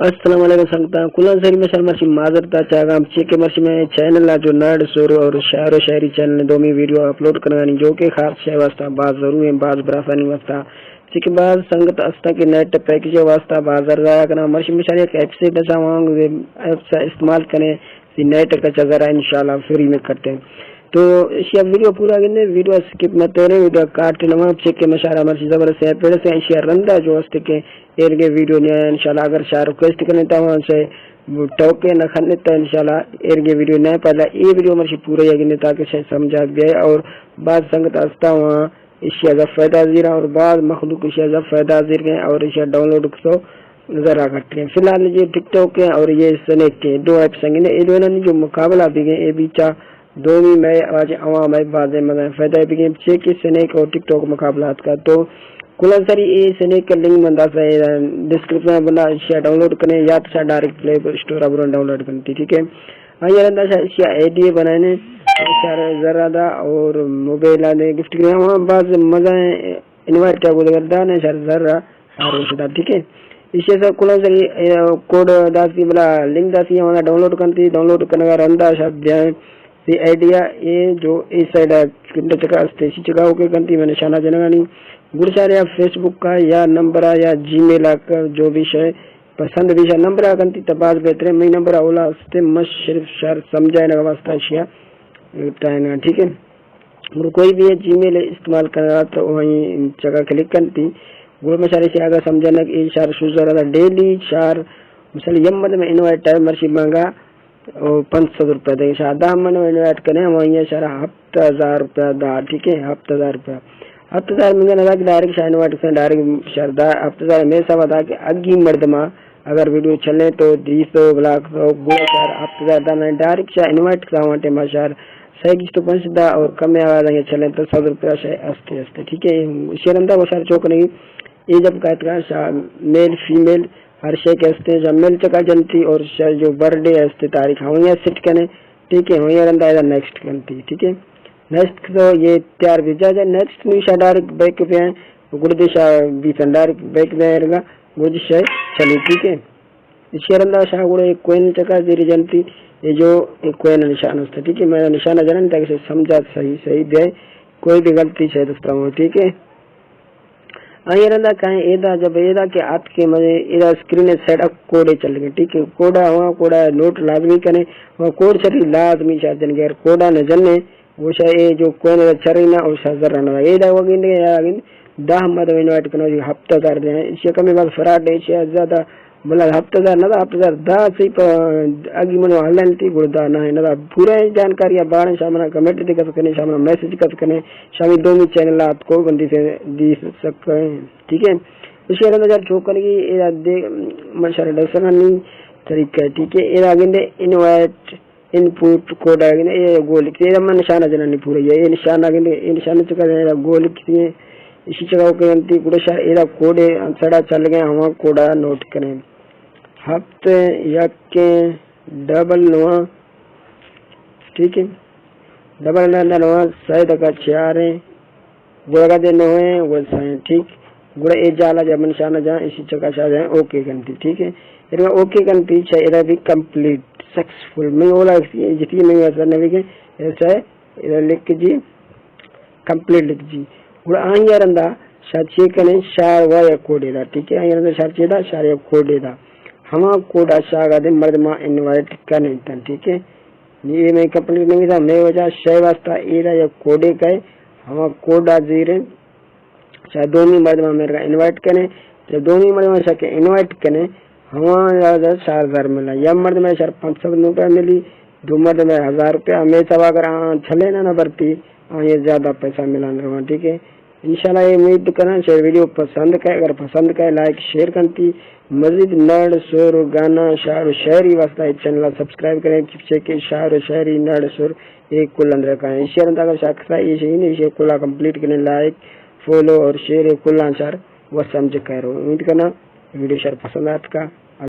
अस्सलाम वालेकुम संगता कुलन सरी में शर्मशी माजरता चागा चेके मर्शी में चैनल जो नर्ड सोर और शायर और शायरी चैनल दो में वीडियो अपलोड करवानी जो के खास शय वास्ता बाज जरूर है बाज बराफानी वास्ता चेके बाज संगत अस्ता के नेट पैकेज वास्ता बाजार जाया करना मर्शी में शायद एक ऐप से बचा वांग ऐप से इस्तेमाल करें सी नेट का चजरा इंशाल्लाह फ्री में करते हैं तो इसी वीडियो पूरा गिने वीडियो स्किप मत करें वीडियो काट नवा चेक के मशारा मर्सी जबरदस्त है पहले से इसी रंदा जो हस्ते के एरगे वीडियो ने इंशाल्लाह अगर शार रिक्वेस्ट करने ता वहां से टोके न खन्ने ता इंशाल्लाह एरगे वीडियो न पहला ये वीडियो मर्सी पूरे गिने ताकि से समझा गए और बाद संगत अस्ता वहां इसी अगर फायदा जीरा और बाद मखलूक इसी अगर फायदा जीर गए और इसी डाउनलोड को जरा करते हैं फिलहाल ये टिकटॉक के और ये स्नैक के दो ऐप संगे ये दोनों जो मुकाबला भी गए ये बीचा दोनों में आज अवाम है बाज़ मतलब फायदा भी गए चेक के स्नैक और टिकटॉक मुकाबलात का तो कुलन सरी ये स्नैक का लिंक मंदा से डिस्क्रिप्शन में बना इसे डाउनलोड करें या तो डायरेक्ट प्ले स्टोर अब डाउनलोड करती ठीक है ये रंदा इसे आईडी बनाने सारे ज़रा और मोबाइल आने गिफ्ट करें वहाँ बाज़ मज़ा इनवाइट क्या बोल करता है सर ज़रा और ठीक है इसे सब कुलन सरी कोड दासी वाला लिंक दासी हमारा डाउनलोड करने का रंदा शब्द दी आइडिया ये जो इस साइड किंडे चका स्टेसी चका होके गंती में निशाना जनगानी गुड़सारे फेसबुक का या नंबर या जीमेल का जो भी है पसंद भी है नंबर गंती तबाज बेहतर मैं नंबर ओला से मश सिर्फ शर समझाए ना वास्ता शिया टाइम ठीक है और कोई भी जीमेल इस्तेमाल कर रहा तो वहीं जगह क्लिक करती वो मशारे से आगे समझाना कि शार सुजरा डेली शार मिसाल यमद में इनवाइट टाइम मर्शी मांगा और 500 रुपया देंगे शादा मन इन्वाइट करें वहीं सारा 7,000 रुपया दा ठीक है 7,000 रुपया 7,000 में ना डायरेक्ट शायद इन्वाइट करें डायरेक्ट शारदा 7,000 में सब बता के अगी मर्दमा अगर वीडियो चले तो 200 ब्लॉक तो गुड़ा शार 7,000 दा डायरेक्ट शायद इन्वाइट करावटे माशार सही किस तो 5 दा और कम आवाज आएंगे चले तो 100 रुपया शायद आस्ते आस्ते ठीक है शेरंदा वो सारे चौक नहीं ये जब कहते हैं मेल फीमेल हर शे के हस्ते जमेल चका जनती और जो बर्थडे हस्ते तारीख वहीं सेट करें ठीक है वहीं रंदा है नेक्स्ट करती ठीक है नेक्स्ट तो ये तैयार भेजा जाए नेक्स्ट निशा डायरेक्ट बैक पे है गुड़देशा बीच डायरेक्ट बैक में रहेगा गुड़देश चली ठीक है इसके रंदा शाह गुड़े एक कोइन चका जीरी जनती ये जो एक कोइन निशान होता ठीक है मेरा निशान जनन ताकि समझा सही दे कोई भी गलती है दोस्तों ठीक है ये रंदा कहीं एदा जब एदा के हाथ के मजे एदा स्क्रीन साइड अप कोड चल गए ठीक है कोडा वहाँ कोडा नोट लाजमी करें वहाँ कोड चली लाजमी शायद गैर कोडा न जने वो शायद जो कोई न चरी ना और शायद रहा एदा वगिन यागिन दाह मत इनवाइट करना जो हफ्ता कर दे इससे कमी बात फराड है शायद ज़्यादा मतलब हफ्ता ना 7,000 दा से आगे मनो हलन थी गुड़दा ना है ना पूरा जानकारी बाढ़ सामना कमेंट दिक्कत करने सामना मैसेज कर करने शामिल दो भी चैनल आपको बंदी से दी सकते हैं ठीक है इसके अंदर छोकर की दे मशर दर्शनी तरीका है ठीक है ये आगे इनवाइट इनपुट कोड आगे ये गोल ये मन निशाना जननी पूरा ये निशान आगे ये निशान चुका गोल किसी इसी जगह के अंति गुड़ा शार एदा कोड सड़ा चल गए हम कोडा नोट करें हफ्ते या के डबल नवा ठीक है डबल नवा शायद का 4 है गुड़ा दे नौ है वो साइन ठीक गुड़ा ए जाला जब निशाना जा इसी जगह शायद है ओके करती ठीक है इधर ओके करती चाहिए भी कंप्लीट सक्सेसफुल मैं बोला जितनी नहीं असर नहीं के ऐसा है इधर लिख जी कंप्लीट लिख जी गुड़ा आइया रंदा शाची कने शार वाया कोडेदा ठीक है आइया रंदा शाचेदा शार कोडेदा हमा कोडा शागा दे मर्दमा इनवाइट करने तन ठीक है ये मैं कंप्लीट नहीं था मैं वजह शय वास्ता एरा या कोडे का हमा कोडा जीरे शायद दोनों मर्दमा मेरे इनवाइट करें जब दोनों मर्दमा शाके इनवाइट करें हमारा 4,000 मिला या मर्द में सर 500 रुपया मिली दो मर्द में 1,000 रुपया मैं सब अगर चले ना भरती ये ज्यादा पैसा मिला ठीक है इंशाल्लाह ये उम्मीद करना चाहिए वीडियो पसंद करे अगर पसंद करे लाइक शेयर करती मजीद नर्ड सुर गाना शायर शायरी वास्ता चैनल सब्सक्राइब करें चिपचे के शायर शायरी नर्ड सुर एक कुल अंदर का है शेयर अंदर का शाखा ये सही नहीं इसे कुल कंप्लीट करने लाइक फॉलो और शेयर कुल आंसर वो समझ कर उम्मीद करना वीडियो शेयर पसंद आपका